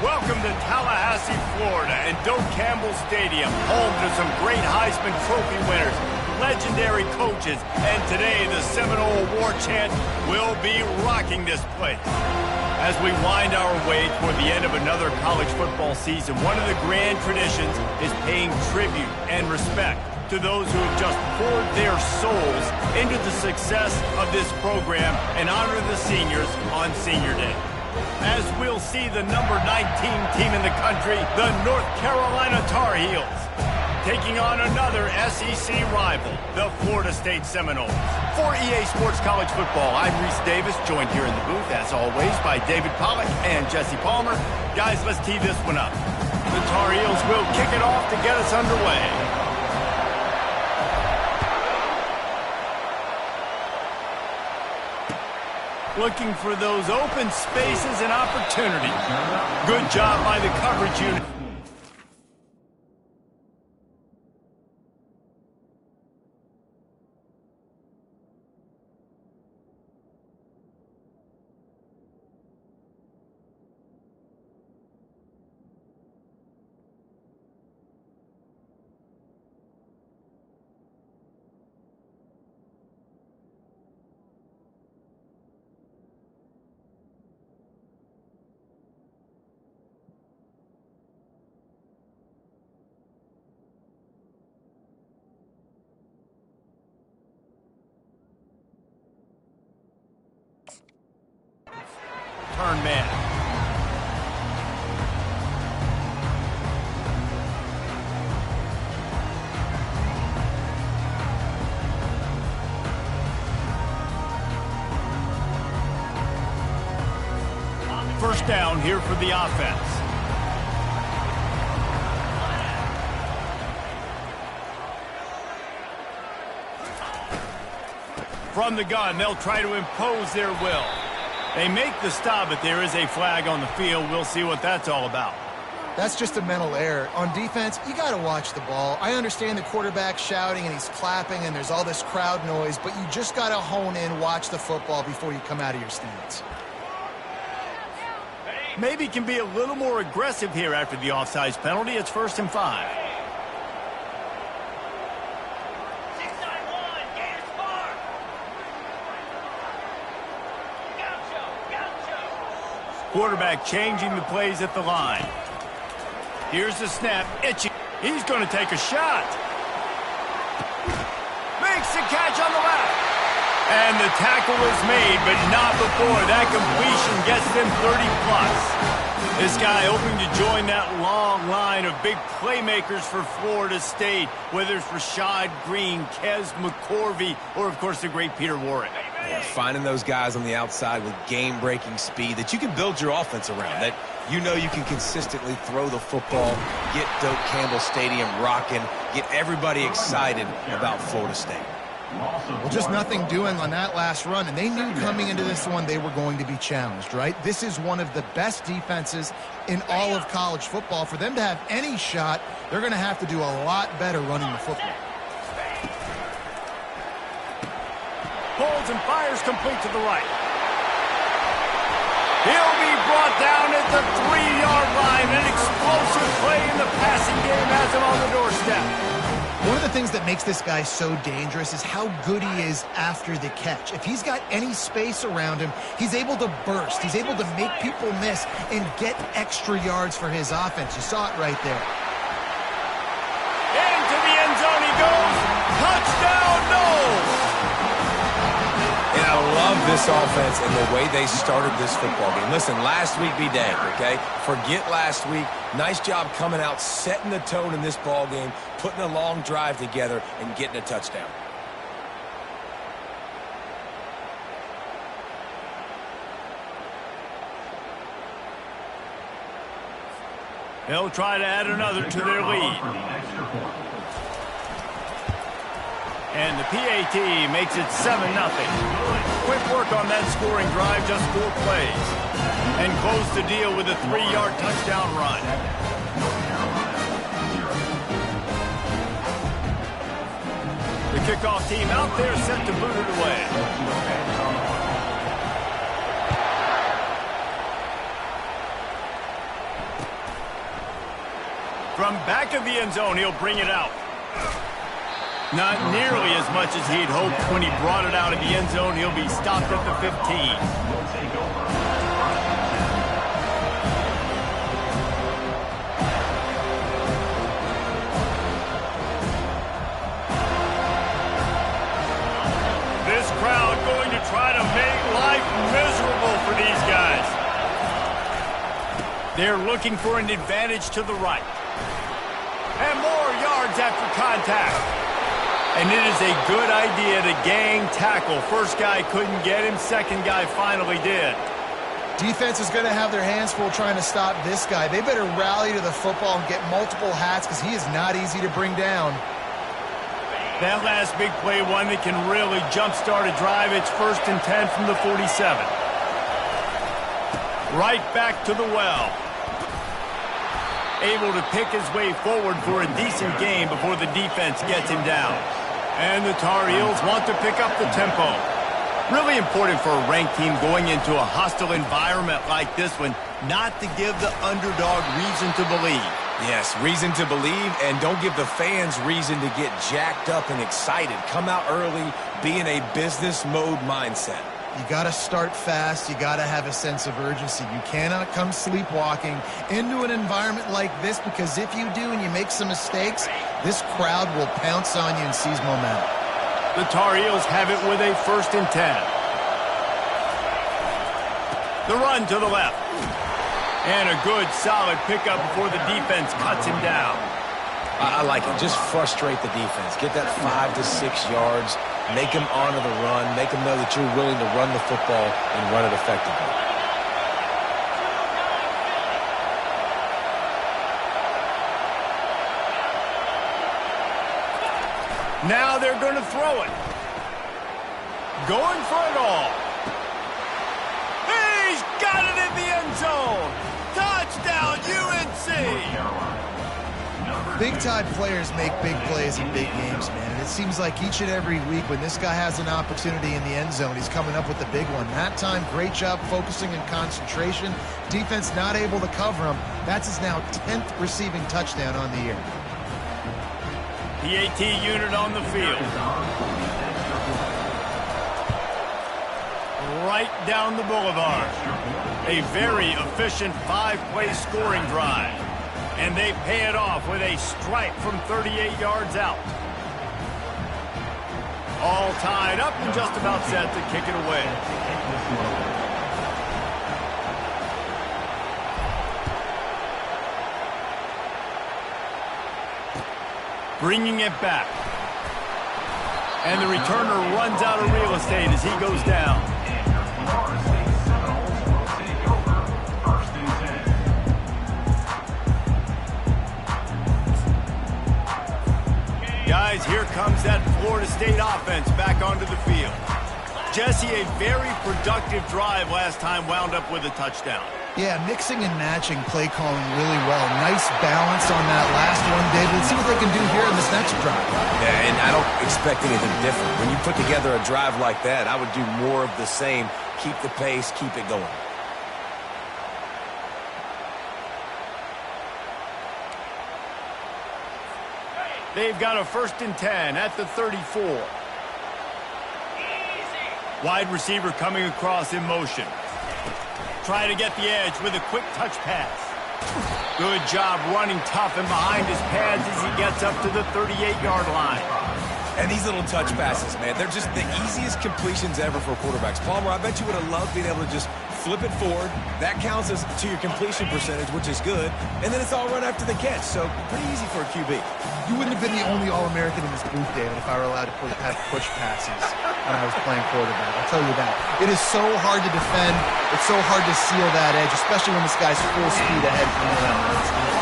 Welcome to Tallahassee, Florida, and Doak Campbell Stadium, home to some great Heisman Trophy winners, legendary coaches, and today the Seminole War Chant will be rocking this place. As we wind our way toward the end of another college football season, one of the grand traditions is paying tribute and respect to those who have just poured their souls into the success of this program and honor the seniors on Senior Day. As we'll see the number 19 team in the country, the North Carolina Tar Heels, taking on another SEC rival, the Florida State Seminoles. For EA Sports College Football, I'm Reese Davis, joined here in the booth, as always, by David Pollack and Jesse Palmer. Guys, let's tee this one up. The Tar Heels will kick it off to get us underway. Looking for those open spaces and opportunities. Good job by the coverage unit. Turn man. First down here for the offense. From the gun, they'll try to impose their will. They make the stop, but there is a flag on the field. We'll see what that's all about. That's just a mental error. On defense, you got to watch the ball. I understand the quarterback shouting and he's clapping and there's all this crowd noise, but you just got to hone in, watch the football before you come out of your stance. Maybe can be a little more aggressive here after the offsides penalty. It's 1st and 5. Quarterback changing the plays at the line. Here's the snap. Itchy. He's going to take a shot. Makes the catch on the left. And the tackle is made, but not before that completion gets them 30+. This guy hoping to join that long line of big playmakers for Florida State, whether it's Rashad Green, Kez McCorvey, or, of course, the great Peter Warrick. Yeah, finding those guys on the outside with game-breaking speed that you can build your offense around, that you know you can consistently throw the football, get Doak Campbell Stadium rocking, get everybody excited about Florida State. Well, just nothing doing on that last run, and they knew coming into this one they were going to be challenged, right? This is one of the best defenses in all of college football. For them to have any shot, they're going to have to do a lot better running the football. Pulls and fires complete to the right. He'll be brought down at the 3-yard line. An explosive play in the passing game has him on the doorstep. One of the things that makes this guy so dangerous is how good he is after the catch. If he's got any space around him, he's able to burst. He's able to make people miss and get extra yards for his offense. You saw it right there. Into the end zone he goes. Touchdown, Noles! And I love this offense and the way they started this football game. Listen, last week be dang, okay? Forget last week. Nice job coming out, setting the tone in this ball game, putting a long drive together, and getting a touchdown. They'll try to add another to their lead. And the PAT makes it 7-0. Quick work on that scoring drive, just 4 plays. And close the deal with a 3-yard touchdown run. The kickoff team out there set to boot it away. From back of the end zone, he'll bring it out. Not nearly as much as he'd hoped when he brought it out of the end zone. He'll be stopped at the 15. This crowd going to try to make life miserable for these guys. They're looking for an advantage to the right. And more yards after contact. And it is a good idea to gang tackle. First guy couldn't get him. Second guy finally did. Defense is going to have their hands full trying to stop this guy. They better rally to the football and get multiple hats because he is not easy to bring down. That last big play, one that can really jumpstart a drive. It's 1st and 10 from the 47. Right back to the well. Able to pick his way forward for a decent game before the defense gets him down. And the Tar Heels want to pick up the tempo. Really important for a ranked team going into a hostile environment like this one, not to give the underdog reason to believe. Yes, reason to believe, and don't give the fans reason to get jacked up and excited. Come out early, be in a business mode mindset. You got to start fast. You got to have a sense of urgency. You cannot come sleepwalking into an environment like this, because if you do and you make some mistakes, this crowd will pounce on you and seize momentum. The Tar Heels have it with a 1st and 10. The run to the left. And a good, solid pickup before the defense cuts him down. I like it. Just frustrate the defense. Get that 5 to 6 yards. Make them honor the run. Make them know that you're willing to run the football and run it effectively. Now they're going to throw it. Going for it all. He's got it in the end zone. Touchdown, UNC. Big-time players make big plays in big games, man. And it seems like each and every week when this guy has an opportunity in the end zone, he's coming up with the big one. That time, great job focusing and concentration. Defense not able to cover him. That's his now 10th receiving touchdown on the year. PAT unit on the field. Right down the boulevard. A very efficient 5-play scoring drive. And they pay it off with a strike from 38 yards out. All tied up and just about set to kick it away. Bringing it back. And the returner runs out of real estate as he goes down. Guys, here comes that Florida State offense back onto the field. Jesse, a very productive drive last time, wound up with a touchdown. Yeah, mixing and matching play calling really well. Nice balance on that last one, David. Let's see what they can do here in this next drive. Yeah, and I don't expect anything different. When you put together a drive like that, I would do more of the same. Keep the pace, keep it going. They've got a 1st and 10 at the 34. Wide receiver coming across in motion. Try to get the edge with a quick touch pass. Good job running tough and behind his pads as he gets up to the 38-yard line. And these little touch passes, man, they're just the easiest completions ever for quarterbacks. Palmer, I bet you would have loved being able to just flip it forward. That counts as to your completion percentage, which is good. And then it's all run after the catch, so pretty easy for a QB. You wouldn't have been the only All-American in this booth, David, if I were allowed to have push passes when I was playing quarterback. I'll tell you that. It is so hard to defend. It's so hard to seal that edge, especially when this guy's full speed ahead from the line.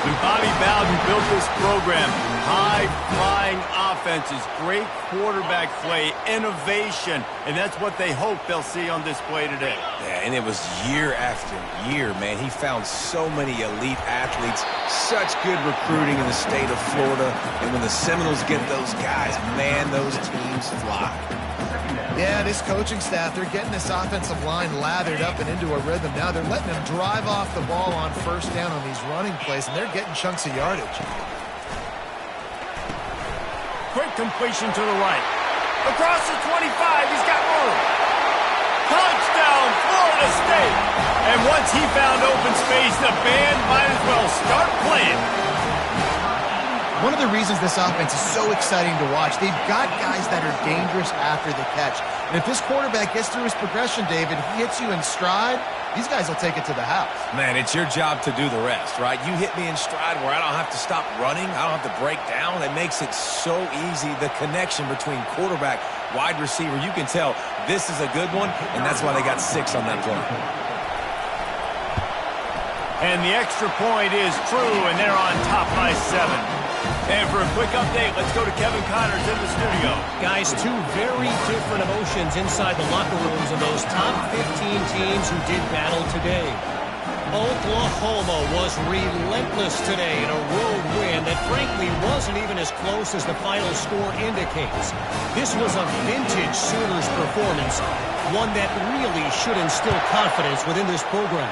When Bobby Bowden built this program, high-flying offenses, great quarterback play, innovation, and that's what they hope they'll see on display today. Yeah, and it was year after year, man. He found so many elite athletes, such good recruiting in the state of Florida, and when the Seminoles get those guys, man, those teams fly. Yeah, this coaching staff, they're getting this offensive line lathered up and into a rhythm. Now they're letting them drive off the ball on first down on these running plays, and they're getting chunks of yardage. Quick completion to the right. Across the 25, he's got room. Touchdown, Florida State. And once he found open space, the band might as well start playing. One of the reasons this offense is so exciting to watch, they've got guys that are dangerous after the catch. And if this quarterback gets through his progression, David, he hits you in stride, these guys will take it to the house. Man, it's your job to do the rest, right? You hit me in stride where I don't have to stop running. I don't have to break down. It makes it so easy. The connection between quarterback, wide receiver, you can tell this is a good one, and that's why they got 6 on that play. And the extra point is true, and they're on top by 7. And for a quick update, let's go to Kevin Connors in the studio. Guys, 2 very different emotions inside the locker rooms of those top 15 teams who did battle today. Oklahoma was relentless today in a road win that frankly wasn't even as close as the final score indicates. This was a vintage Sooners performance, one that really should instill confidence within this program.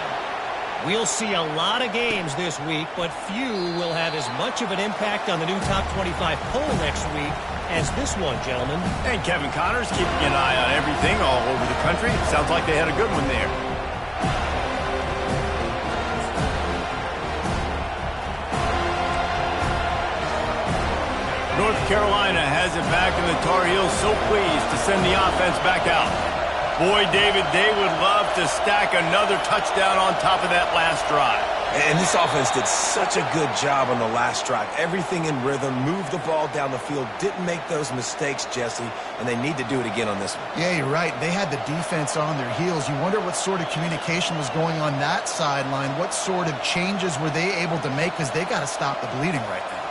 We'll see a lot of games this week, but few will have as much of an impact on the new top 25 poll next week as this one, gentlemen. And Kevin Connors keeping an eye on everything all over the country. Sounds like they had a good one there. North Carolina has it back, and the Tar Heels so pleased to send the offense back out. Boy, David, they would love to stack another touchdown on top of that last drive. And this offense did such a good job on the last drive. Everything in rhythm, moved the ball down the field, didn't make those mistakes, Jesse, and they need to do it again on this one. Yeah, you're right. They had the defense on their heels. You wonder what sort of communication was going on that sideline. What sort of changes were they able to make, because they got to stop the bleeding right now.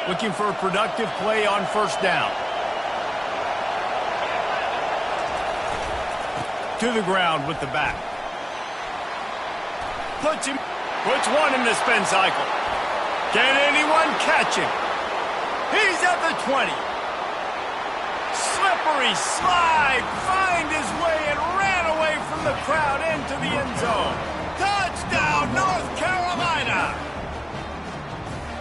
Looking for a productive play on first down. To the ground with the back. Puts one in the spin cycle. Can anyone catch him? He's at the 20. Slippery slide. Find his way and ran away from the crowd into the end zone. Touchdown, North Carolina.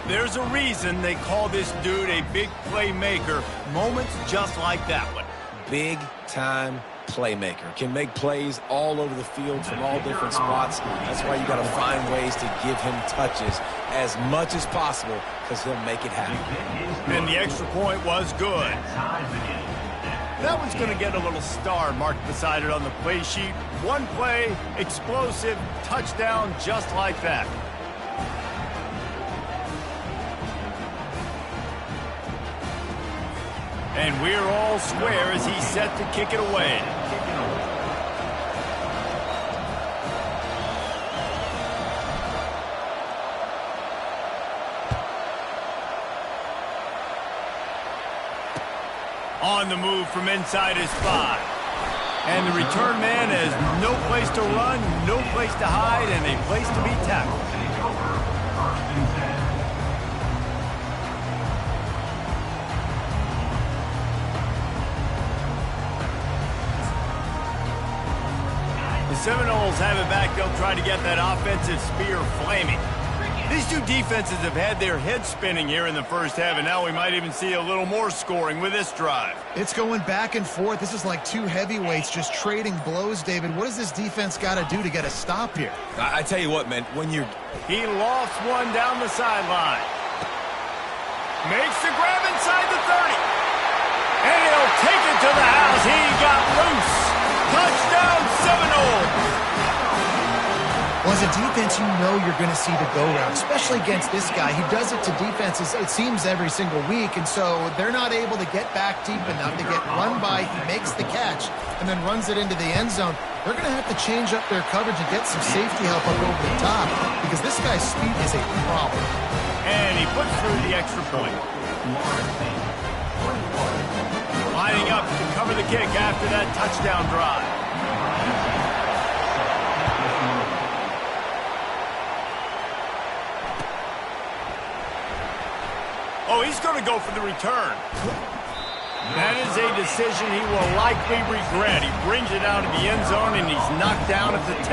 There's a reason they call this dude a big playmaker. Moments just like that one. Big time playmaker. Can make plays all over the field from all different spots. That's why you got to find ways to give him touches as much as possible, because he'll make it happen. And the extra point was good. That one's going to get a little star marked beside it on the play sheet. One play, explosive, touchdown, just like that. And we're all square as he's set to kick it away. On the move from inside his 5. And the return man has no place to run, no place to hide, and a place to be tackled. The Seminoles have it back. They'll try to get that offensive spear flaming. These two defenses have had their heads spinning here in the first half, and now we might even see a little more scoring with this drive. It's going back and forth. This is like two heavyweights just trading blows, David. What does this defense got to do to get a stop here? I tell you what, man, when you're... He lofts one down the sideline. Makes the grab inside the 30. And he'll take it to the house. He got loose. Touchdown, Seminoles. Well, as a defense, you know you're going to see the go-round, especially against this guy. He does it to defenses, it seems, every single week, and so they're not able to get back deep enough to get run by. He makes the catch and then runs it into the end zone. They're going to have to change up their coverage and get some safety help up over the top, because this guy's speed is a problem. And he puts through the extra point. Lining up to cover the kick after that touchdown drive. Oh, he's going to go for the return. That is a decision he will likely regret. He brings it out of the end zone, and he's knocked down at the 10.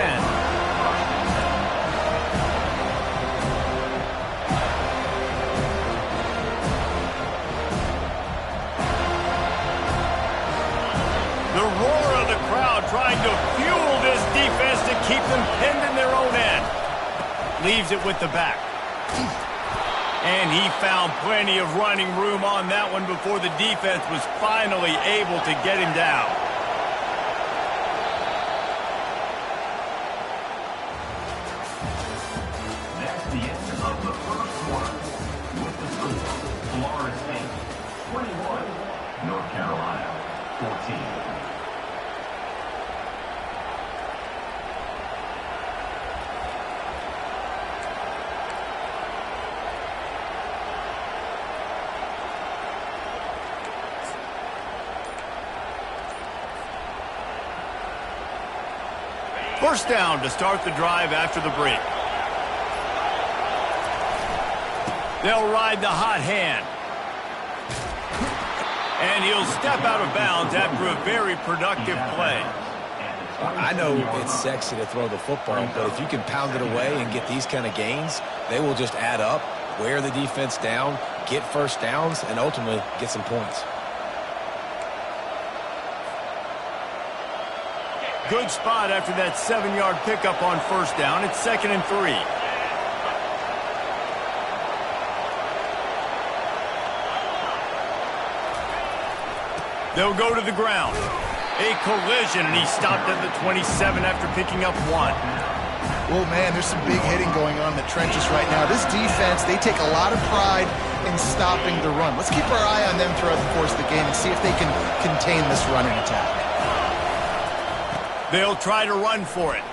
The roar of the crowd trying to fuel this defense to keep them pinned in their own end. Leaves it with the back. And he found plenty of running room on that one before the defense was finally able to get him down. That's the end of the first quarter. With the score, Florida State 21, North Carolina 14. First down to start the drive after the break. They'll ride the hot hand. And he'll step out of bounds after a very productive play. I know it's sexy to throw the football, but if you can pound it away and get these kind of gains, they will just add up, wear the defense down, get first downs, and ultimately get some points. Good spot after that 7-yard pickup on first down. It's 2nd and 3. They'll go to the ground. A collision, and he stopped at the 27 after picking up 1. Oh, man, there's some big hitting going on in the trenches right now. This defense, they take a lot of pride in stopping the run. Let's keep our eye on them throughout the course of the game and see if they can contain this running attack. They'll try to run for it.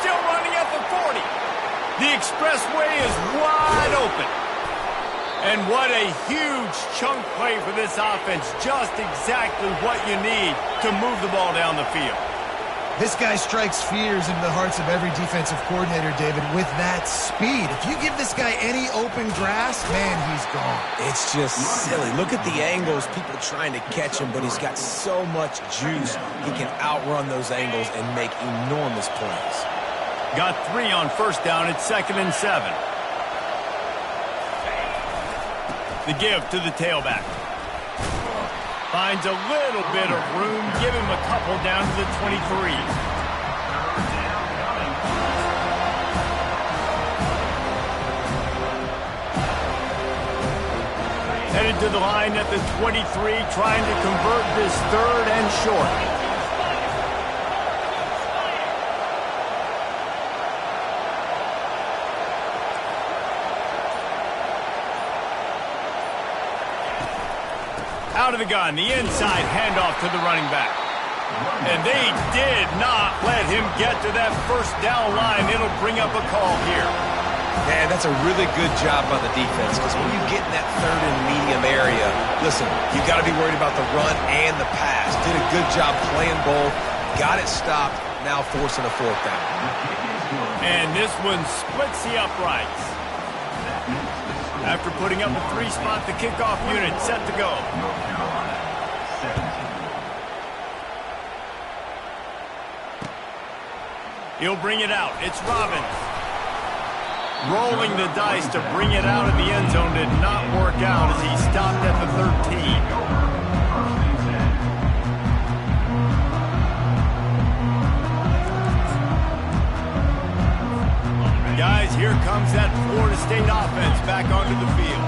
Still running at the 40. The expressway is wide open. And what a huge chunk play for this offense. Just exactly what you need to move the ball down the field. This guy strikes fears into the hearts of every defensive coordinator, David, with that speed. If you give this guy any open grass, man, he's gone. It's just silly. Look at the angles, people trying to catch him, but he's got so much juice. He can outrun those angles and make enormous plays. Got 3 on first down. It's 2nd and 7. The give to the tailback. Finds a little bit of room. Give him a couple down to the 23. Headed to the line at the 23, trying to convert this 3rd and short. Out of the gun, the inside handoff to the running back. And they did not let him get to that first down line. It'll bring up a call here. Man, that's a really good job by the defense, because when you get in that 3rd and medium area, listen, you've got to be worried about the run and the pass. Did a good job playing both, got it stopped, now forcing a 4th down. And this one splits the uprights. After putting up a 3-spot, the kickoff unit set to go. He'll bring it out. It's Robbins. Rolling the dice to bring it out of the end zone did not work out as he stopped at the 13. Guys, here comes that Florida State offense back onto the field.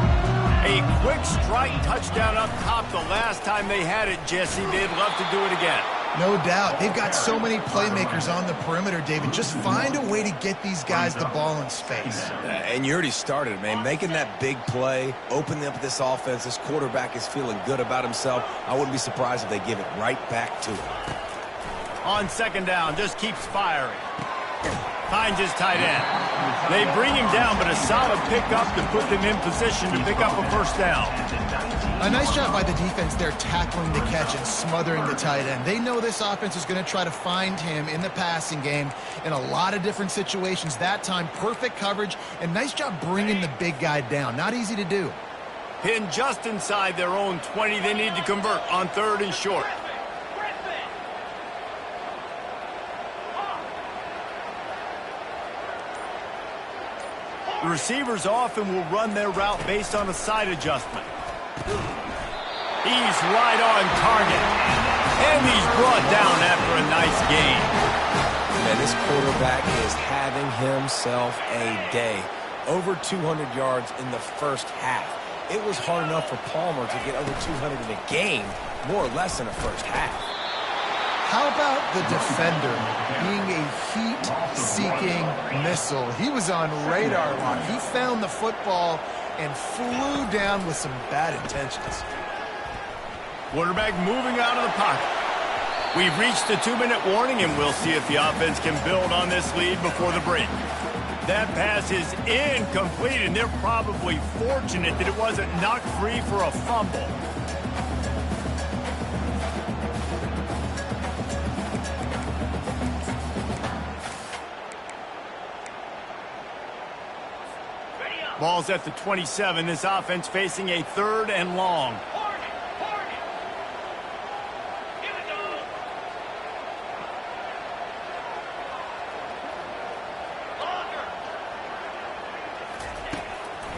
A quick strike touchdown up top the last time they had it, Jesse. They'd love to do it again. No doubt. They've got so many playmakers on the perimeter, David. Just find a way to get these guys the ball in space. And you already started, man. Making that big play, opening up this offense. This quarterback is feeling good about himself. I wouldn't be surprised if they give it right back to him. On 2nd down, just keeps firing. Finds his tight end. They bring him down, but a solid pickup to put them in position to pick up a first down. A nice job by the defense there, tackling the catch and smothering the tight end. They know this offense is going to try to find him in the passing game in a lot of different situations. That time, perfect coverage, and nice job bringing the big guy down. Not easy to do. Pinned just inside their own 20. They need to convert on 3rd and short. The receivers often will run their route based on a side adjustment. He's right on target. And he's brought down after a nice gain. Man, this quarterback is having himself a day. Over 200 yards in the first half. It was hard enough for Palmer to get over 200 in a game, more or less in the first half. How about the defender being a heat-seeking missile? He was on radar lock. He found the football and flew down with some bad intentions. Quarterback moving out of the pocket. We've reached the 2-minute warning, and we'll see if the offense can build on this lead before the break. That pass is incomplete, and they're probably fortunate that it wasn't knocked free for a fumble. Ball's at the 27. This offense facing a 3rd and long.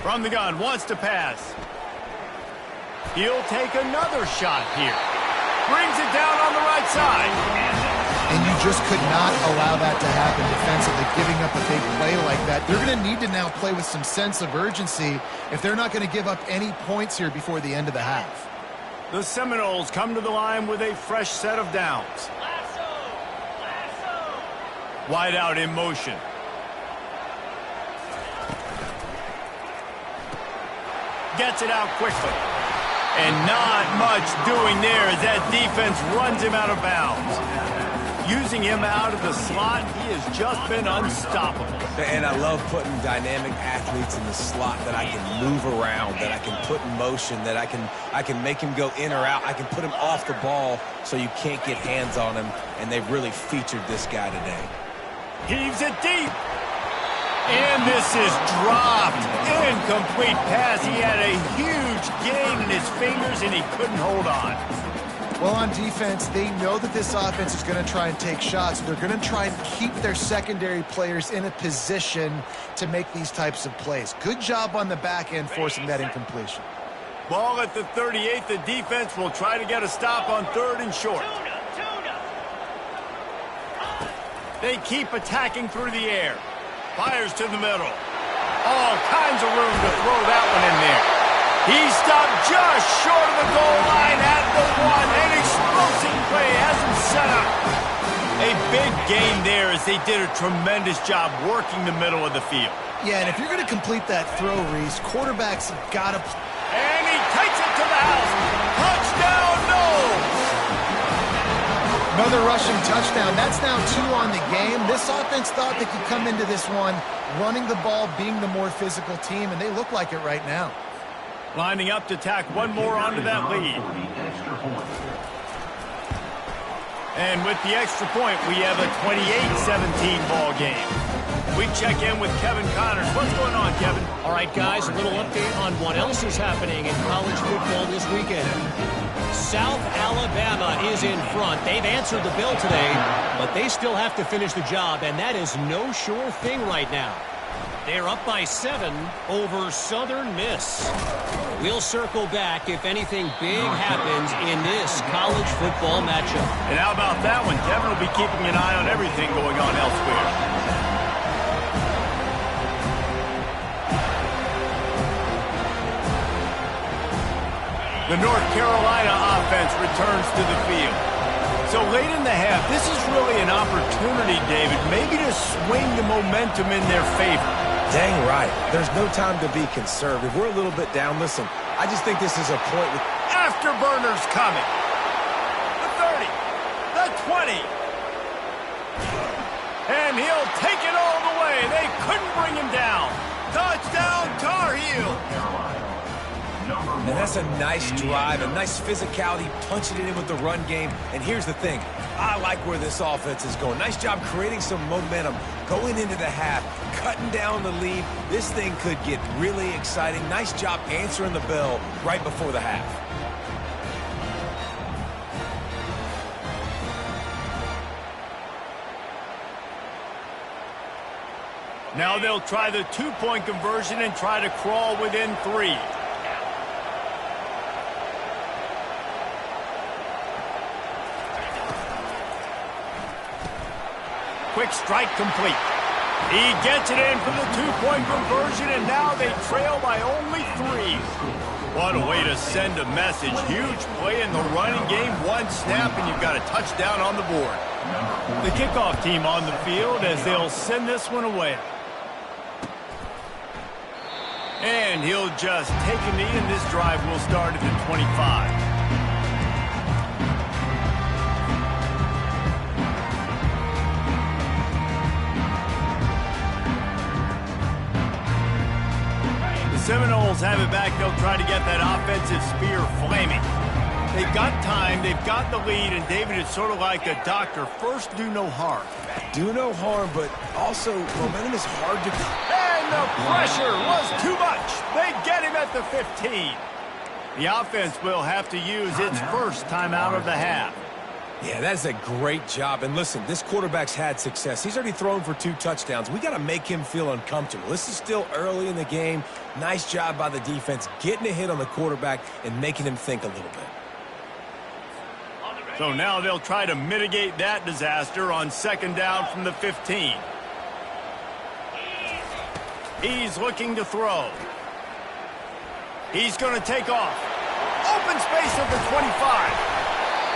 From the gun, wants to pass. He'll take another shot here. Brings it down on the right side. And you just could not allow that to happen defensively, giving up a big play like that. They're going to need to now play with some sense of urgency if they're not going to give up any points here before the end of the half. The Seminoles come to the line with a fresh set of downs. Wide out in motion. Gets it out quickly. And not much doing there as that defense runs him out of bounds. Using him out of the slot, he has just been unstoppable. And I love putting dynamic athletes in the slot that I can move around, that I can put in motion, that I can make him go in or out. I can put him off the ball so you can't get hands on him, and they've really featured this guy today. Heaves it deep. And this is dropped. Incomplete pass. He had a huge gain in his fingers, and he couldn't hold on. Well, on defense, they know that this offense is going to try and take shots. They're going to try and keep their secondary players in a position to make these types of plays. Good job on the back end forcing that incompletion. Ball at the 38. The defense will try to get a stop on 3rd and short. They keep attacking through the air. Fires to the middle. All kinds of room to throw that one in there. He stopped just short of the goal line at the 1. An explosive play has him set up. A big gain there as they did a tremendous job working the middle of the field. Yeah, and if you're going to complete that throw, Reese, quarterback's got to... And he takes it to the house. Touchdown, no! Another rushing touchdown. That's now 2 on the game. This offense thought they could come into this one running the ball, being the more physical team, and they look like it right now. Lining up to tack one more onto that lead. And with the extra point, we have a 28-17 ball game. We check in with Kevin Connors. What's going on, Kevin? All right, guys, a little update on what else is happening in college football this weekend. South Alabama is in front. They've answered the bell today, but they still have to finish the job, and that is no sure thing right now. They're up by 7 over Southern Miss. We'll circle back if anything big happens in this college football matchup. And how about that one? Kevin will be keeping an eye on everything going on elsewhere. The North Carolina offense returns to the field. So late in the half, this is really an opportunity, David, maybe to swing the momentum in their favor. Dang right. There's no time to be conservative. We're a little bit down. Listen, I just think this is a point with... Afterburners coming. The 30. The 20. And he'll take it all the way. They couldn't bring him down. Touchdown, Tar Heels. Carolina. Number And that's a nice drive, a nice physicality, punching it in with the run game. And here's the thing. I like where this offense is going. Nice job creating some momentum, going into the half, cutting down the lead. This thing could get really exciting. Nice job answering the bell right before the half. Now they'll try the two-point conversion and try to crawl within 3. Quick strike complete. He gets it in from the two-point conversion, and now they trail by only 3. What a way to send a message. Huge play in the running game. One snap, and you've got a touchdown on the board. The kickoff team on the field as they'll send this one away. And he'll just take a knee, and this drive will start at the 25. The Seminoles have it back. They'll try to get that offensive spear flaming. They've got time, they've got the lead, and David, it's sort of like a doctor. First, do no harm. Do no harm, but also momentum is hard to... And the pressure was too much. They get him at the 15. The offense will have to use its first timeout of the half. Yeah, that is a great job. And listen, this quarterback's had success. He's already thrown for 2 touchdowns. We got to make him feel uncomfortable. This is still early in the game. Nice job by the defense, getting a hit on the quarterback and making him think a little bit. So now they'll try to mitigate that disaster on second down from the 15. He's looking to throw. He's going to take off. Open space at the 25.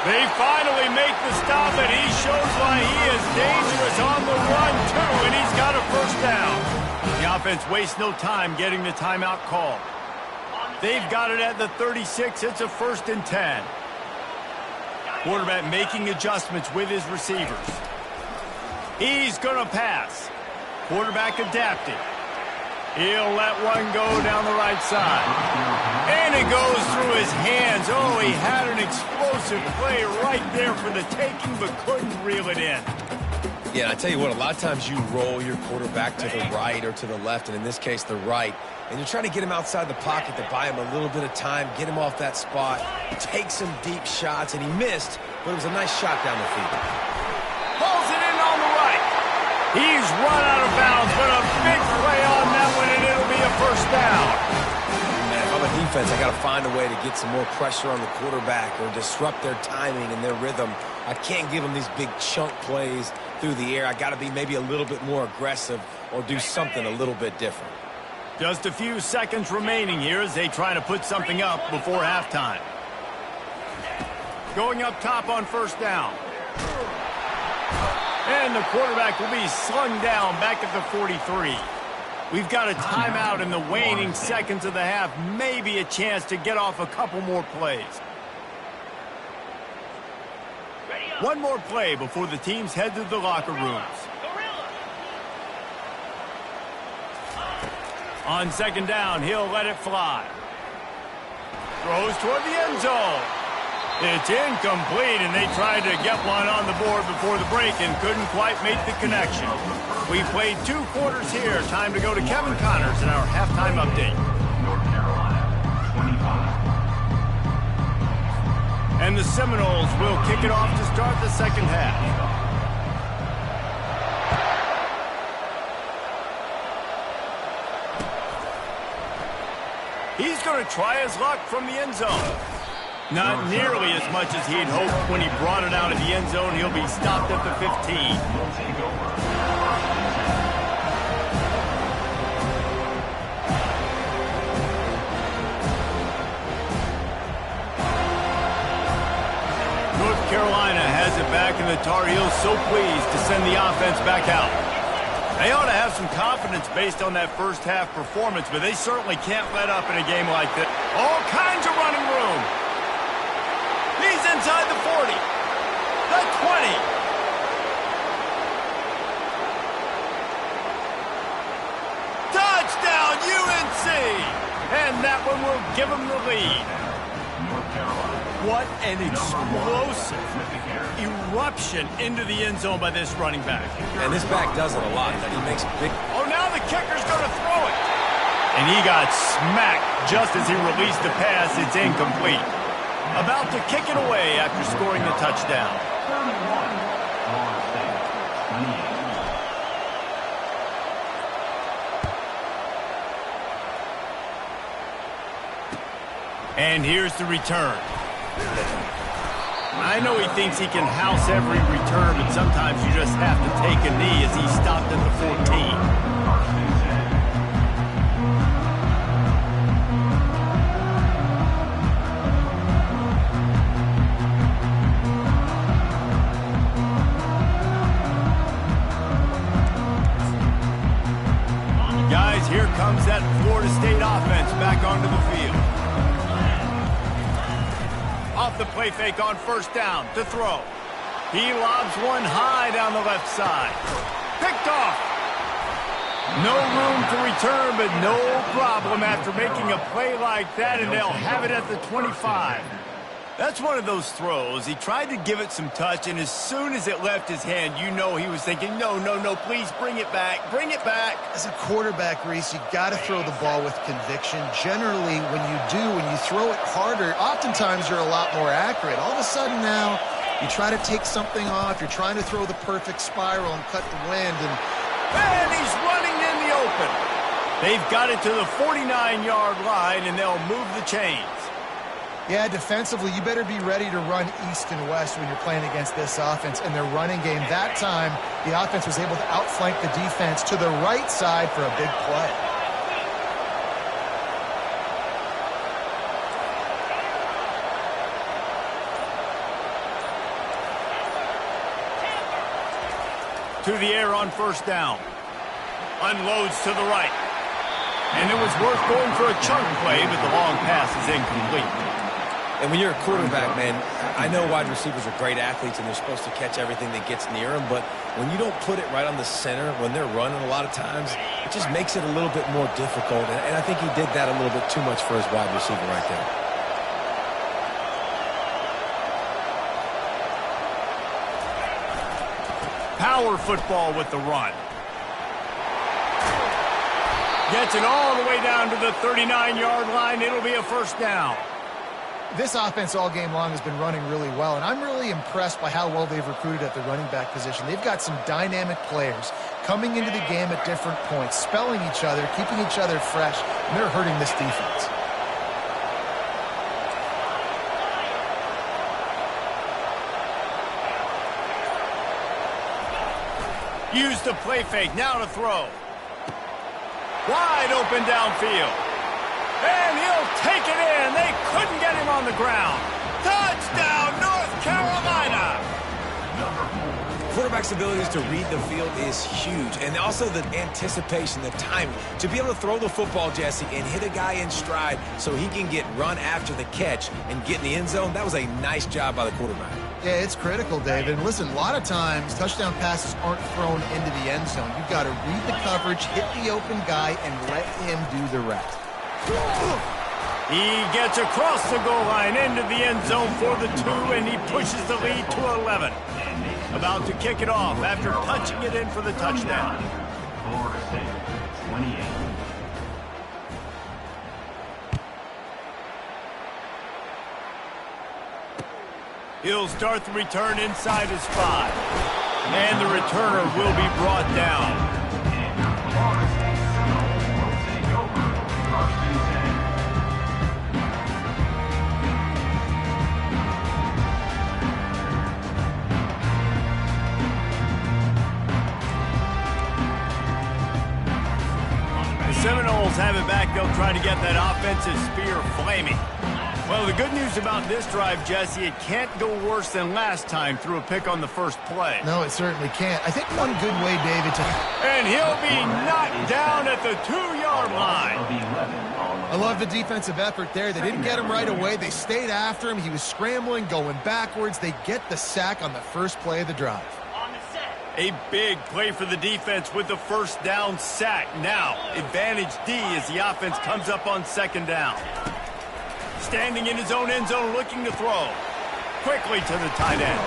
They finally make the stop, and he shows why he is dangerous on the run, too, and he's got a first down. The offense wastes no time getting the timeout call. They've got it at the 36. It's a 1st and 10. Quarterback making adjustments with his receivers. He's going to pass. Quarterback adapting. He'll let one go down the right side. And it goes through his hands. Oh, he had an explosive play right there for the taking, but couldn't reel it in. Yeah, I tell you what, a lot of times you roll your quarterback to the right or to the left, and in this case, the right. And you're trying to get him outside the pocket to buy him a little bit of time, get him off that spot, take some deep shots, and he missed, but it was a nice shot down the field. Pulls it in on the right. He's run out of bounds, but a big play on that one, and it'll be a first down. Man, if I'm a defense, I got to find a way to get some more pressure on the quarterback or disrupt their timing and their rhythm. I can't give them these big chunk plays through the air. I got to be maybe a little bit more aggressive or do something a little bit different. Just a few seconds remaining here as they try to put something up before halftime. Going up top on first down. And the quarterback will be slung down back at the 43. We've got a timeout in the waning seconds of the half. Maybe a chance to get off a couple more plays. One more play before the teams head to the locker rooms. On second down, he'll let it fly. Throws toward the end zone. It's incomplete, and they tried to get one on the board before the break and couldn't quite make the connection. We played 2 quarters here. Time to go to Kevin Connors in our halftime update. North Carolina, 25. And the Seminoles will kick it off to start the second half. He's going to try his luck from the end zone. Not nearly as much as he'd hoped when he brought it out of the end zone. He'll be stopped at the 15. North Carolina has it back, and the Tar Heels so pleased to send the offense back out. They ought to have some confidence based on that first half performance, but they certainly can't let up in a game like this. All kinds of running room. He's inside the 40, the 20. Touchdown, UNC! And that one will give them the lead. North Carolina. What an explosive eruption into the end zone by this running back. And this back does it a lot. He makes big... Oh, now the kicker's going to throw it. And he got smacked just as he released the pass. It's incomplete. About to kick it away after scoring the touchdown. 31. Florida State, 28. And here's the return. I know he thinks he can house every return, but sometimes you just have to take a knee as he stopped at the 14. Guys, here comes that Florida State offense back onto the field. Off the play fake on first down to throw. He lobs one high down the left side. Picked off. No room to return, but no problem after making a play like that, and they'll have it at the 25. That's one of those throws. He tried to give it some touch, and as soon as it left his hand, you know he was thinking, no, no, no, please bring it back. Bring it back. As a quarterback, Reese, you got to throw the ball with conviction. Generally, when you throw it harder, oftentimes you're a lot more accurate. All of a sudden now, you try to take something off. You're trying to throw the perfect spiral and cut the wind. And he's running in the open. They've got it to the 49-yard line, and they'll move the chains. Yeah, defensively, you better be ready to run east and west when you're playing against this offense and their running game. That time, the offense was able to outflank the defense to the right side for a big play. To the air on first down. Unloads to the right. And it was worth going for a chunk play, but the long pass is incomplete. And when you're a quarterback, man, I know wide receivers are great athletes and they're supposed to catch everything that gets near them, but when you don't put it right on the center, when they're running a lot of times, it just makes it a little bit more difficult. And I think he did that a little bit too much for his wide receiver right there. Power football with the run. Gets it all the way down to the 39-yard line. It'll be a first down. This offense all game long has been running really well, and I'm really impressed by how well they've recruited at the running back position. They've got some dynamic players coming into the game at different points, spelling each other, keeping each other fresh, and they're hurting this defense. Use the play fake, now to throw. Wide open downfield. And he'll take it in. They couldn't get him on the ground. Touchdown, North Carolina. Quarterback's abilities to read the field is huge, and also the anticipation, the timing. To be able to throw the football, Jesse, and hit a guy in stride so he can get run after the catch and get in the end zone, that was a nice job by the quarterback. Yeah, it's critical, David. And listen, a lot of times, touchdown passes aren't thrown into the end zone. You've got to read the coverage, hit the open guy, and let him do the rest. He gets across the goal line into the end zone for the 2, and he pushes the lead to 11. About to kick it off after punching it in for the touchdown. Florida State, 28. He'll start the return inside his 5. And the returner will be brought down. Seminoles have it back. They'll try to get that offensive spear flaming. Well, the good news about this drive, Jesse, it can't go worse than last time through a pick on the first play. No, it certainly can't. I think one good way, David, to... And he'll be knocked down at the 2-yard line. I love the defensive effort there. They didn't get him right away. They stayed after him. He was scrambling, going backwards. They get the sack on the first play of the drive. A big play for the defense with the first down sack. Now, advantage D as the offense comes up on second down. Standing in his own end zone looking to throw. Quickly to the tight end.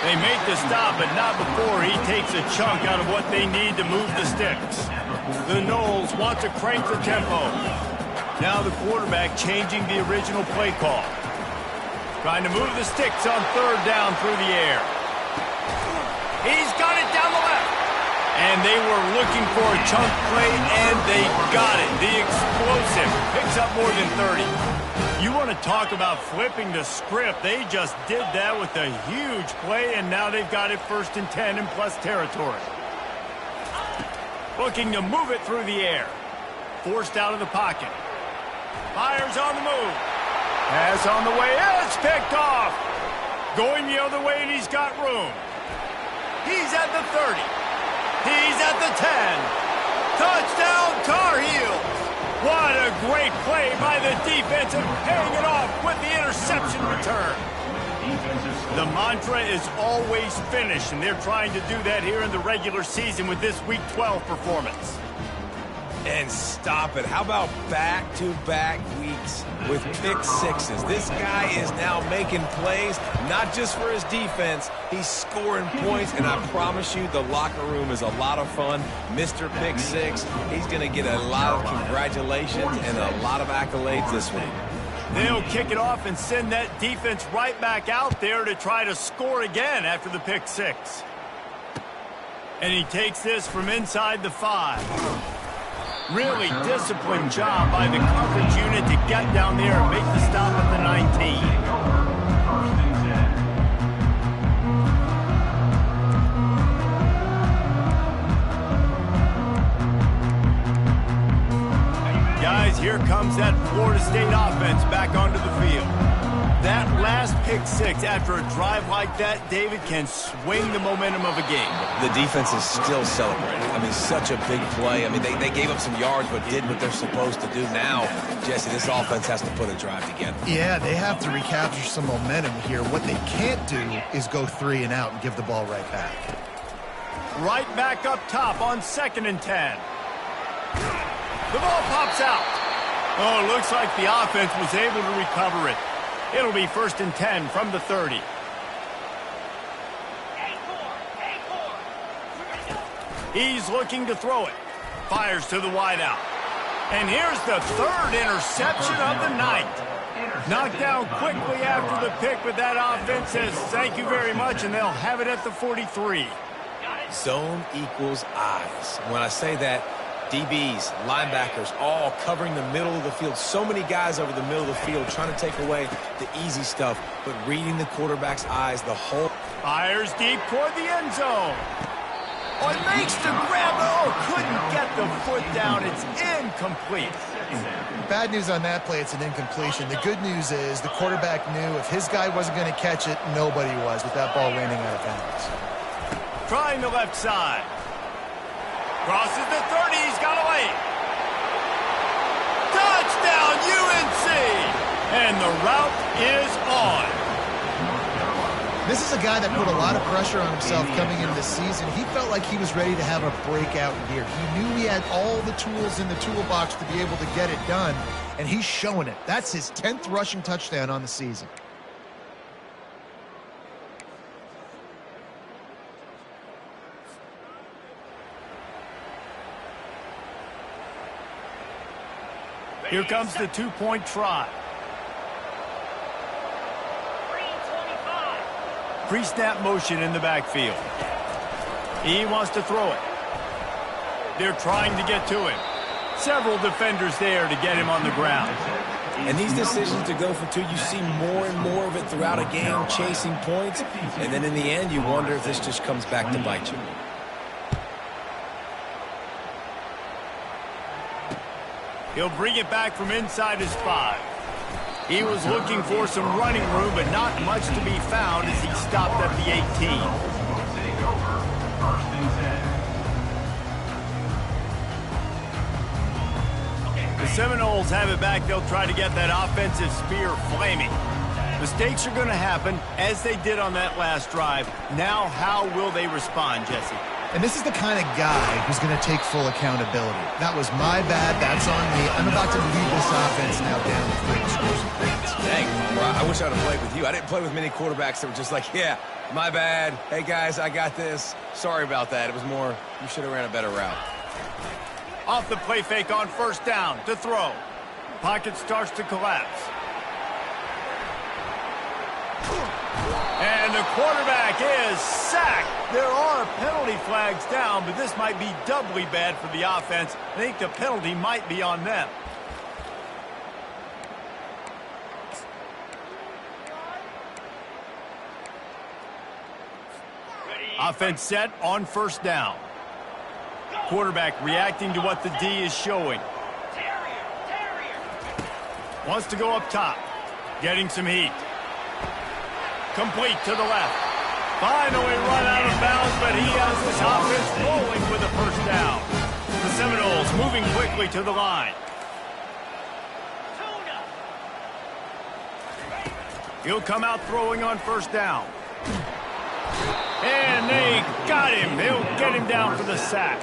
They make the stop, but not before he takes a chunk out of what they need to move the sticks. The Noles want to crank the tempo. Now the quarterback changing the original play call. Trying to move the sticks on third down through the air. He's got it down the left. And they were looking for a chunk play, and they got it. The explosive picks up more than 30. You want to talk about flipping the script. They just did that with a huge play, and now they've got it 1st and 10 in plus territory. Looking to move it through the air. Forced out of the pocket. Fires on the move. Pass on the way. It's picked off. Going the other way, and he's got room. He's at the 30. He's at the 10. Touchdown, Tar Heels. What a great play by the defense and paying it off with the interception return. The mantra is always finish, and they're trying to do that here in the regular season with this Week 12 performance. And stop it. How about back-to-back weeks with pick sixes? This guy is now making plays, not just for his defense. He's scoring points, and I promise you the locker room is a lot of fun. Mr. Pick Six, he's going to get a lot of congratulations and a lot of accolades this week. They'll kick it off and send that defense right back out there to try to score again after the pick six. And he takes this from inside the 5. Really disciplined job by the coverage unit to get down there and make the stop at the 19. Guys, here comes that Florida State offense back onto the field. That last pick six after a drive like that, David, can swing the momentum of a game. The defense is still celebrating. I mean, such a big play. I mean, they gave up some yards but did what they're supposed to do. Now, Jesse, this offense has to put a drive together. Yeah, they have to recapture some momentum here. What they can't do is go 3 and out and give the ball right back. Right back up top on 2nd and 10. The ball pops out. Oh, it looks like the offense was able to recover it. It'll be 1st and 10 from the 30. He's looking to throw it. Fires to the wideout. And here's the 3rd interception of the night. Knocked down quickly after the pick, but that offense says thank you very much, and they'll have it at the 43. Zone equals eyes. When I say that, DBs, linebackers, all covering the middle of the field. So many guys over the middle of the field trying to take away the easy stuff, but reading the quarterback's eyes the whole... Fires deep toward the end zone. Oh, it makes the grab. Oh, couldn't get the foot down. It's incomplete. Bad news on that play, it's an incompletion. The good news is the quarterback knew if his guy wasn't going to catch it, nobody was with that ball landing out of bounds. Trying the left side. Crosses the 30, he's got away. Touchdown, UNC! And the route is on. This is a guy that put a lot of pressure on himself coming into the season. He felt like he was ready to have a breakout year. He knew he had all the tools in the toolbox to be able to get it done, and he's showing it. That's his 10th rushing touchdown on the season. Here comes the two-point try. Pre-snap motion in the backfield. He wants to throw it. They're trying to get to him. Several defenders there to get him on the ground. And these decisions to go for 2, you see more and more of it throughout a game, chasing points. And then in the end, you wonder if this just comes back to bite you. He'll bring it back from inside his 5. He was looking for some running room, but not much to be found as he stopped at the 18. The Seminoles have it back. They'll try to get that offensive spear flaming. Mistakes are going to happen, as they did on that last drive. Now, how will they respond, Jesse? And this is the kind of guy who's going to take full accountability. That was my bad. That's on me. I'm about to lead this offense now down the field, score some points. Dang, I wish I would have played with you. I didn't play with many quarterbacks that were just like, yeah, my bad. Hey, guys, I got this. Sorry about that. It was more, you should have ran a better route. Off the play fake on first down to throw. Pocket starts to collapse. And the quarterback is sacked. There are penalty flags down, but this might be doubly bad for the offense. I think the penalty might be on them. Offense set on first down. Quarterback reacting to what the D is showing. Wants to go up top. Getting some heat. Complete to the left. Finally run out of bounds, but he has this offense rolling with a first down. The Seminoles moving quickly to the line. He'll come out throwing on first down. And they got him. They'll get him down for the sack.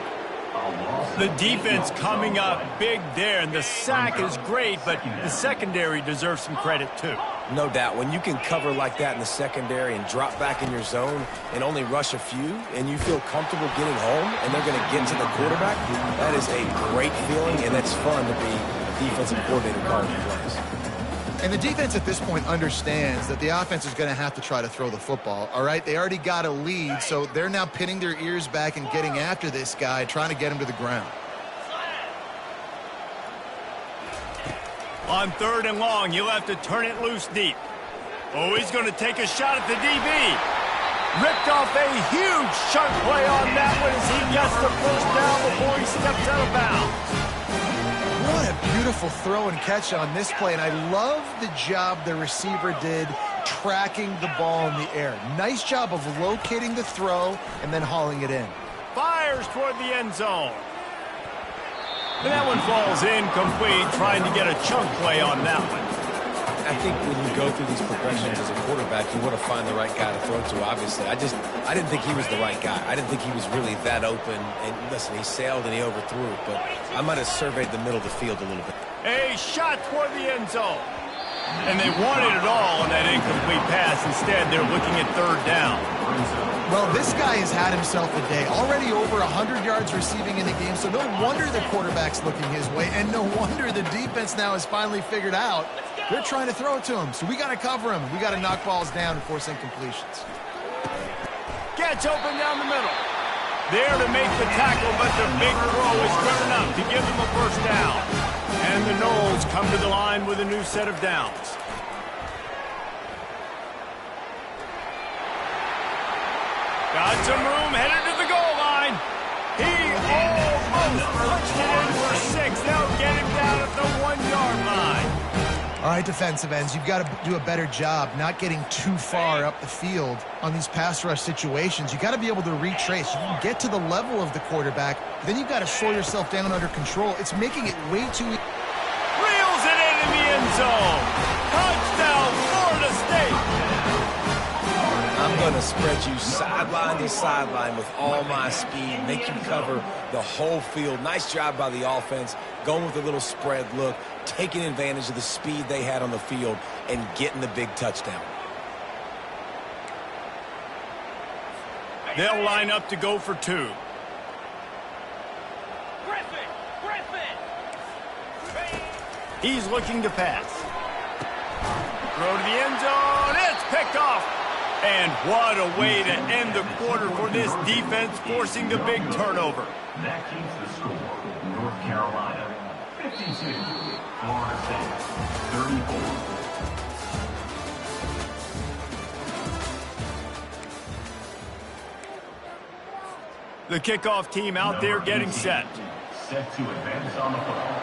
The defense coming up big there, and the sack is great, but the secondary deserves some credit too. No doubt. When you can cover like that in the secondary and drop back in your zone and only rush a few, and you feel comfortable getting home, and they're going to get to the quarterback, that is a great feeling, and that's fun to be a defensive coordinator calling the plays. And the defense at this point understands that the offense is going to have to try to throw the football, all right? They already got a lead, so they're now pinning their ears back and getting after this guy, trying to get him to the ground. On third and long, he'll have to turn it loose deep. Oh, he's going to take a shot at the DB. Ripped off a huge chunk play on that one as he gets the first down before he steps out of bounds. What a beautiful throw and catch on this play, and I love the job the receiver did tracking the ball in the air. Nice job of locating the throw and then hauling it in. Fires toward the end zone. And that one falls incomplete, trying to get a chunk play on that one. I think when you go through these progressions as a quarterback, you want to find the right guy to throw to, obviously. I didn't think he was the right guy. I didn't think he was really that open. And listen, he sailed and he overthrew it, but I might have surveyed the middle of the field a little bit. A shot toward the end zone. And they wanted it all on that incomplete pass. Instead, they're looking at third down. Well, this guy has had himself a day. Already over 100 yards receiving in the game, so no wonder the quarterback's looking his way, and no wonder the defense now has finally figured out they're trying to throw it to him, so we got to cover him. We got to knock balls down and force incompletions. Gets open down the middle. There to make the tackle, but the big throw is good enough to give them a first down. And the Noles come to the line with a new set of downs. Got some room, headed to the goal line. He almost punched it in for 6. They'll get him down at the 1-yard line. All right, defensive ends, you've got to do a better job not getting too far up the field on these pass rush situations. You've got to be able to retrace. You can get to the level of the quarterback, but then you've got to slow yourself down under control. It's making it way too easy. Reels it in the end zone. Touchdown, Florida State. I'm going to spread you sideline to sideline with all my speed, make you cover the whole field. Nice job by the offense, going with a little spread look, taking advantage of the speed they had on the field and getting the big touchdown. They'll line up to go for 2. He's looking to pass. Throw to the end zone. It's picked off. And what a way to end the quarter for this defense, forcing the big turnover. That keeps the score. North Carolina, 52. Florida State, 34. The kickoff team out there getting set. Set to advance on the football.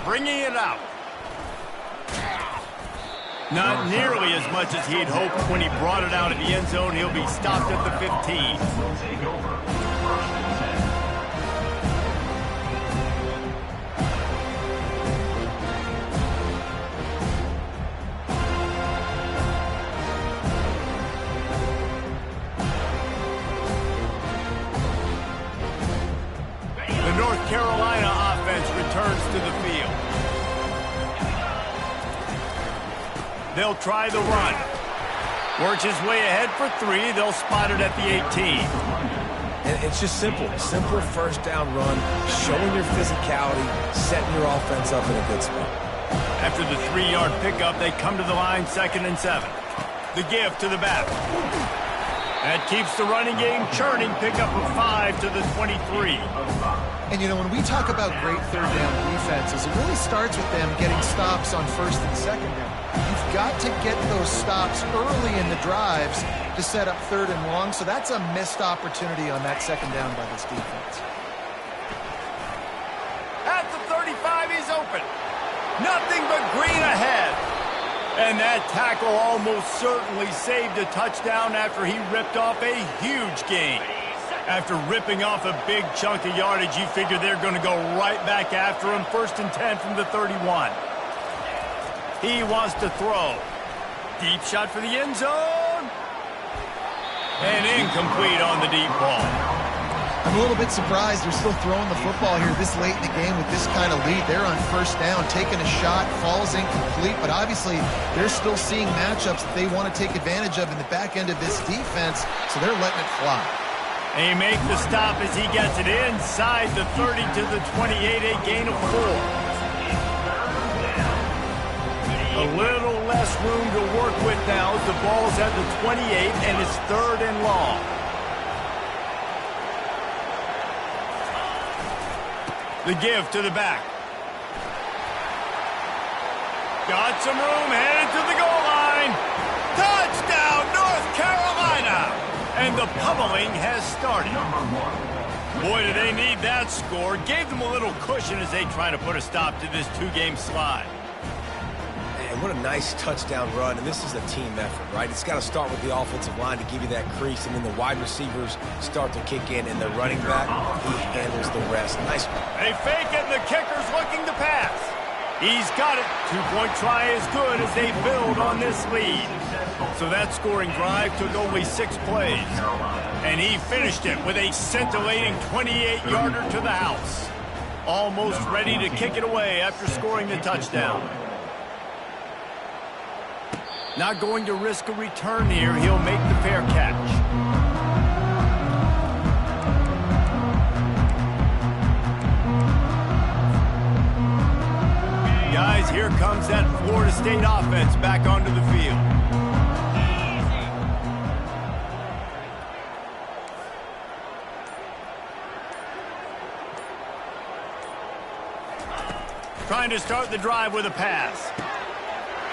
Bringing it out. Not nearly as much as he'd hoped when he brought it out of the end zone. He'll be stopped at the 15. Will take over. First and 10. They'll try the run. Works his way ahead for 3. They'll spot it at the 18. And it's just simple. Simple first down run, showing your physicality, setting your offense up in a good spot. After the 3-yard pickup, they come to the line, 2nd and 7. The give to the back. That keeps the running game churning. Pickup of 5 to the 23. And, you know, when we talk about great third down defenses, it really starts with them getting stops on 1st and 2nd down. You've got to get those stops early in the drives to set up 3rd and long, so that's a missed opportunity on that 2nd down by this defense. At the 35, he's open. Nothing but green ahead. And that tackle almost certainly saved a touchdown after he ripped off a huge gain. After ripping off a big chunk of yardage, you figure they're going to go right back after him. 1st and 10 from the 31. He wants to throw. Deep shot for the end zone. And incomplete on the deep ball. I'm a little bit surprised they're still throwing the football here this late in the game with this kind of lead. They're on 1st down, taking a shot, falls incomplete, but obviously they're still seeing matchups that they want to take advantage of in the back end of this defense, so they're letting it fly. They make the stop as he gets it inside the 30 to the 28, a gain of 4. A little less room to work with now as the ball's at the 28 and it's 3rd and long. The give to the back. Got some room, headed to the goal line. Touchdown, North Carolina! And the pummeling has started. Boy, do they need that score. Gave them a little cushion as they try to put a stop to this 2-game slide. And what a nice touchdown run, and this is a team effort, right? It's got to start with the offensive line to give you that crease, and then the wide receivers start to kick in, and the running back, he handles the rest. Nice. They fake it, and the kicker's looking to pass. He's got it. 2-point try is good as they build on this lead. So that scoring drive took only 6 plays, and he finished it with a scintillating 28-yarder to the house. Almost ready to kick it away after scoring the touchdown. Not going to risk a return here. He'll make the fair catch. Guys, here comes that Florida State offense back onto the field. Trying to start the drive with a pass.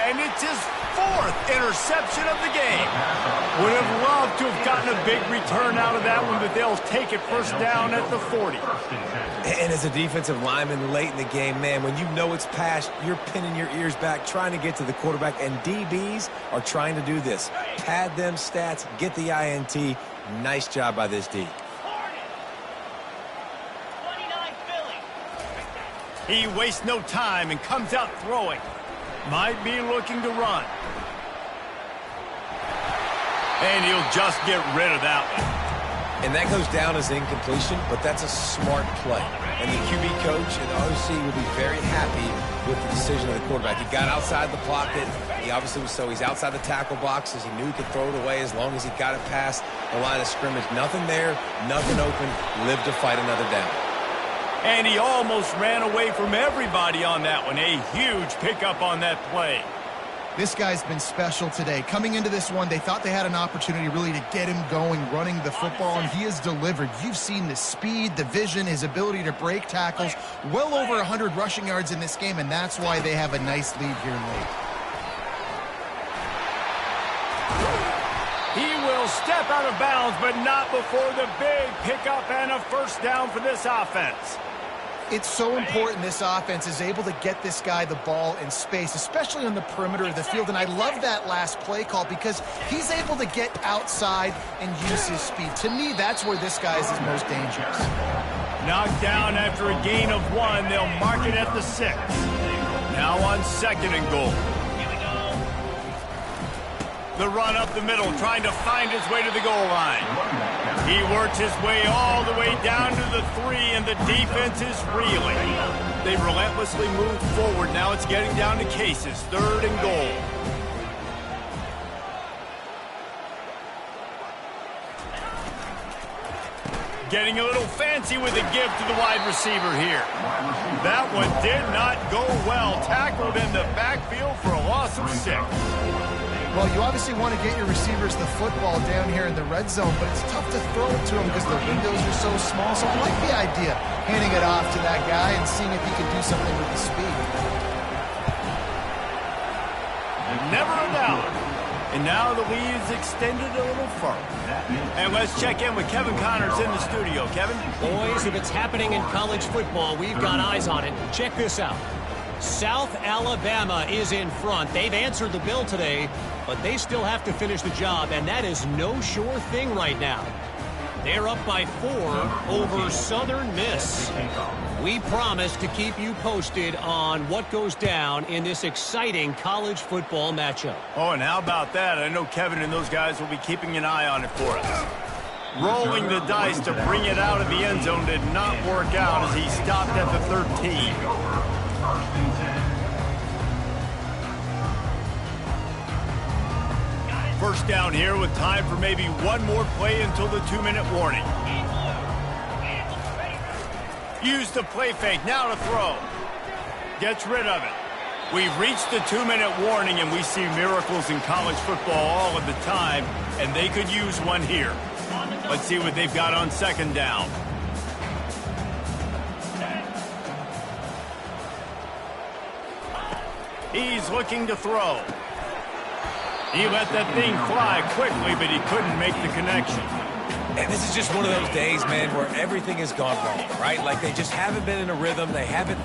And it's his 4th interception of the game. Would have loved to have gotten a big return out of that one, but they'll take it 1st down at the 40. And as a defensive lineman late in the game, man, when you know it's past, you're pinning your ears back, trying to get to the quarterback, and DBs are trying to do this. Pad them stats, get the INT. Nice job by this D. He wastes no time and comes out throwing. Might be looking to run. And he'll just get rid of that one. And that goes down as incompletion, but that's a smart play. And the QB coach and the OC will be very happy with the decision of the quarterback. He got outside the pocket. He obviously was he's outside the tackle boxes. He knew he could throw it away as long as he got it past the line of scrimmage. Nothing there, nothing open. Live to fight another down. And he almost ran away from everybody on that one. A huge pickup on that play. This guy's been special today. Coming into this one, they thought they had an opportunity really to get him going, running the football, and he has delivered. You've seen the speed, the vision, his ability to break tackles. Well over 100 rushing yards in this game, and that's why they have a nice lead here late. He will step out of bounds, but not before the big pickup and a 1st down for this offense. It's so important this offense is able to get this guy the ball in space, especially on the perimeter of the field. And I love that last play call because he's able to get outside and use his speed. To me, that's where this guy is his most dangerous. Knocked down after a gain of 1. They'll mark it at the 6. Now on 2nd and goal. The run up the middle, trying to find his way to the goal line. He works his way all the way down to the 3, and the defense is reeling. They've relentlessly moved forward. Now it's getting down to cases. 3rd and goal. Getting a little fancy with a give to the wide receiver here. That one did not go well. Tackled in the backfield for a loss of 6. Well, you obviously want to get your receivers the football down here in the red zone, but it's tough to throw it to them because the windows are so small. So I like the idea, handing it off to that guy and seeing if he can do something with the speed. Never a doubt. And now the lead is extended a little further. And let's check in with Kevin Connors in the studio. Kevin? Boys, if it's happening in college football, we've got eyes on it. Check this out. South Alabama is in front. They've answered the bell today, but they still have to finish the job, and that is no sure thing right now. They're up by 4 over Southern Miss. We promise to keep you posted on what goes down in this exciting college football matchup. Oh, and how about that? I know Kevin and those guys will be keeping an eye on it for us. Rolling the dice to bring it out of the end zone did not work out as he stopped at the 13. First down here with time for maybe one more play until the 2-minute warning. Use the play fake, now to throw. Gets rid of it. We've reached the 2-minute warning, and we see miracles in college football all of the time, and they could use one here. Let's see what they've got on second down. He's looking to throw. He let that thing fly quickly, but he couldn't make the connection. And this is just one of those days, man, where everything has gone wrong, right? Like they just haven't been in a rhythm. They haven't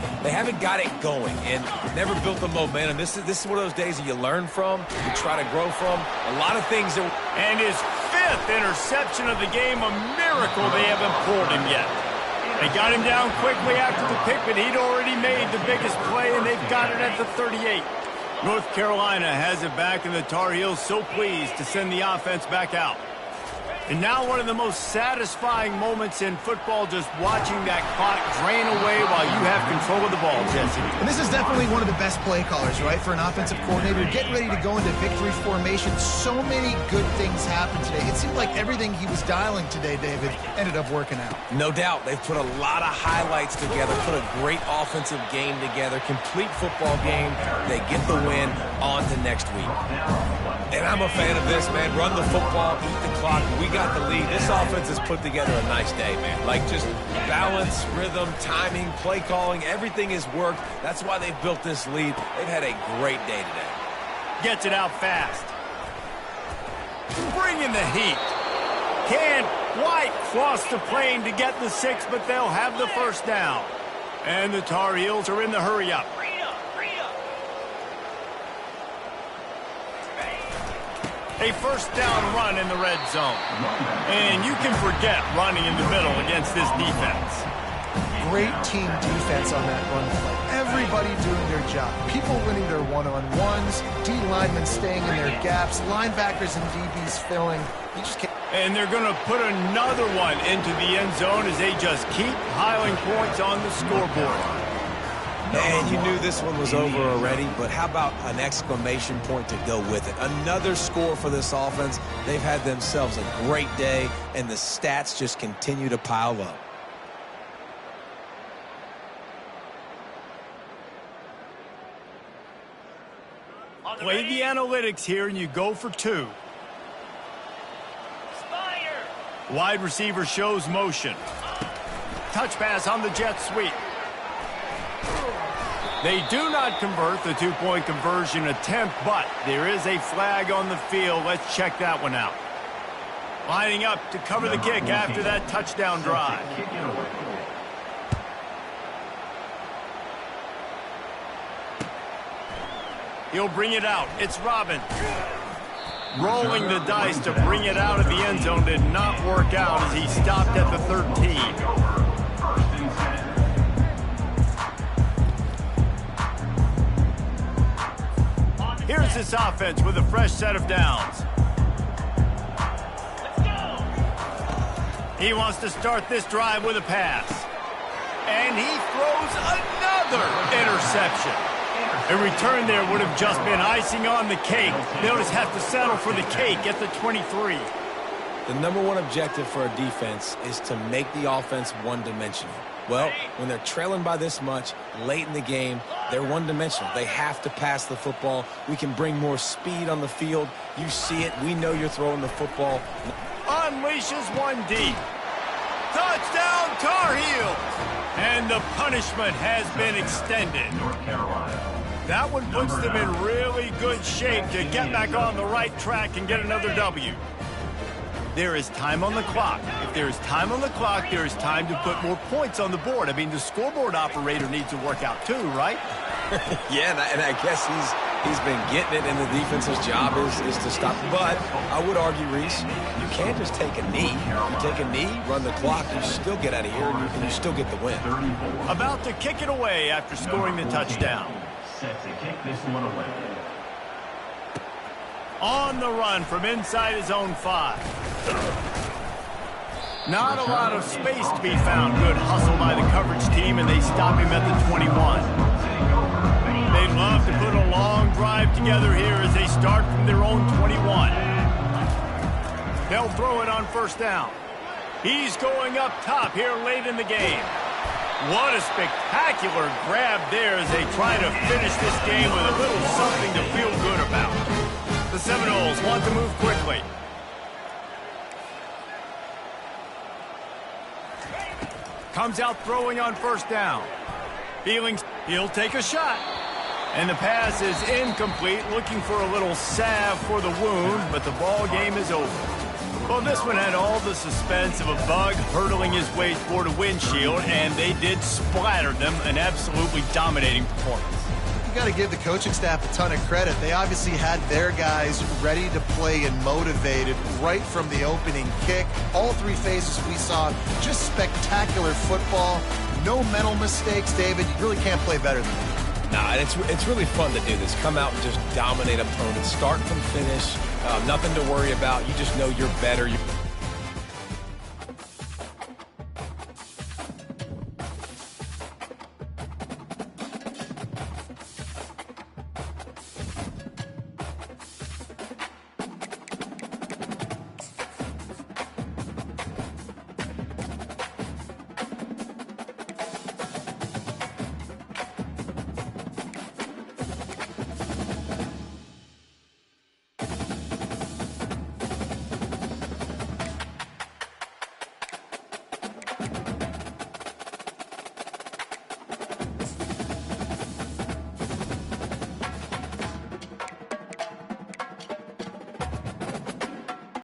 got it going and never built the momentum. This is one of those days that you learn from, you try to grow from. A lot of things that... And his 5th interception of the game, a miracle they haven't pulled him yet. They got him down quickly after the pick, but he'd already made the biggest play, and they've got it at the 38. North Carolina has it back, and the Tar Heels so pleased to send the offense back out. And now one of the most satisfying moments in football, just watching that clock drain away while you have control of the ball, Jesse. And this is definitely one of the best play callers, right, for an offensive coordinator. Getting ready to go into victory formation. So many good things happened today. It seemed like everything he was dialing today, David, ended up working out. No doubt. They've put a lot of highlights together, put a great offensive game together, complete football game. They get the win on to next week. And I'm a fan of this, man. Run the football, eat the clock. We got the lead. This offense has put together a nice day, man. Like just balance, rhythm, timing, play calling, everything has worked. That's why they've built this lead. They've had a great day today. Gets it out fast. Bringing the heat. Can't quite cross the plane to get the 6, but they'll have the first down. And the Tar Heels are in the hurry-up. A first down run in the red zone. And you can forget running in the middle against this defense. Great team defense on that run play. Everybody doing their job. People winning their one-on-ones, D linemen staying in their gaps, linebackers and DBs filling. You just can't. And they're going to put another one into the end zone as they just keep piling points on the scoreboard. And you knew this one was over already, but how about an exclamation point to go with it? Another score for this offense. They've had themselves a great day, and the stats just continue to pile up. Play the analytics here, and you go for 2. Wide receiver shows motion. Touch pass on the jet sweep. They do not convert the 2-point conversion attempt, but there is a flag on the field. Let's check that one out. Lining up to cover the kick after that touchdown drive. He'll bring it out. It's Robin. Rolling the dice to bring it out of the end zone did not work out as he stopped at the 13. Here's this offense with a fresh set of downs. He wants to start this drive with a pass. And he throws another interception. A return there would have just been icing on the cake. They'll just have to settle for the cake at the 23. The number one objective for a defense is to make the offense one-dimensional. Well, when they're trailing by this much late in the game, they're one-dimensional. They have to pass the football. We can bring more speed on the field. You see it. We know you're throwing the football. Unleashes one deep. Touchdown, Tar Heels! And the punishment has been extended. North Carolina. That one puts them in really good shape to get back on the right track and get another W. There is time on the clock. If there is time on the clock, there is time to put more points on the board. I mean, the scoreboard operator needs to work out too, right? Yeah, and I guess he's been getting it, and the defense's job is to stop. But I would argue, Reese, you can't just take a knee. You take a knee, run the clock, you still get out of here, and you still get the win. About to kick it away after scoring the touchdown. Set to kick this one away. On the run from inside his own 5. Not a lot of space to be found. Good hustle by the coverage team, and they stop him at the 21. They'd love to put a long drive together here as they start from their own 21. They'll throw it on first down. He's going up top here late in the game. What a spectacular grab there as they try to finish this game with a little something to feel good about. The Seminoles want to move quickly. Comes out throwing on first down. He'll take a shot. And the pass is incomplete, looking for a little salve for the wound, but the ball game is over. Well, this one had all the suspense of a bug hurtling his way toward a windshield, and they did splatter them, an absolutely dominating performance. You got to give the coaching staff a ton of credit. They obviously had their guys ready to play and motivated right from the opening kick. All 3 phases we saw, just spectacular football. No mental mistakes, David. You really can't play better than that. Nah, and it's really fun to do this. Come out and just dominate opponents. Start from finish. Nothing to worry about. You just know you're better.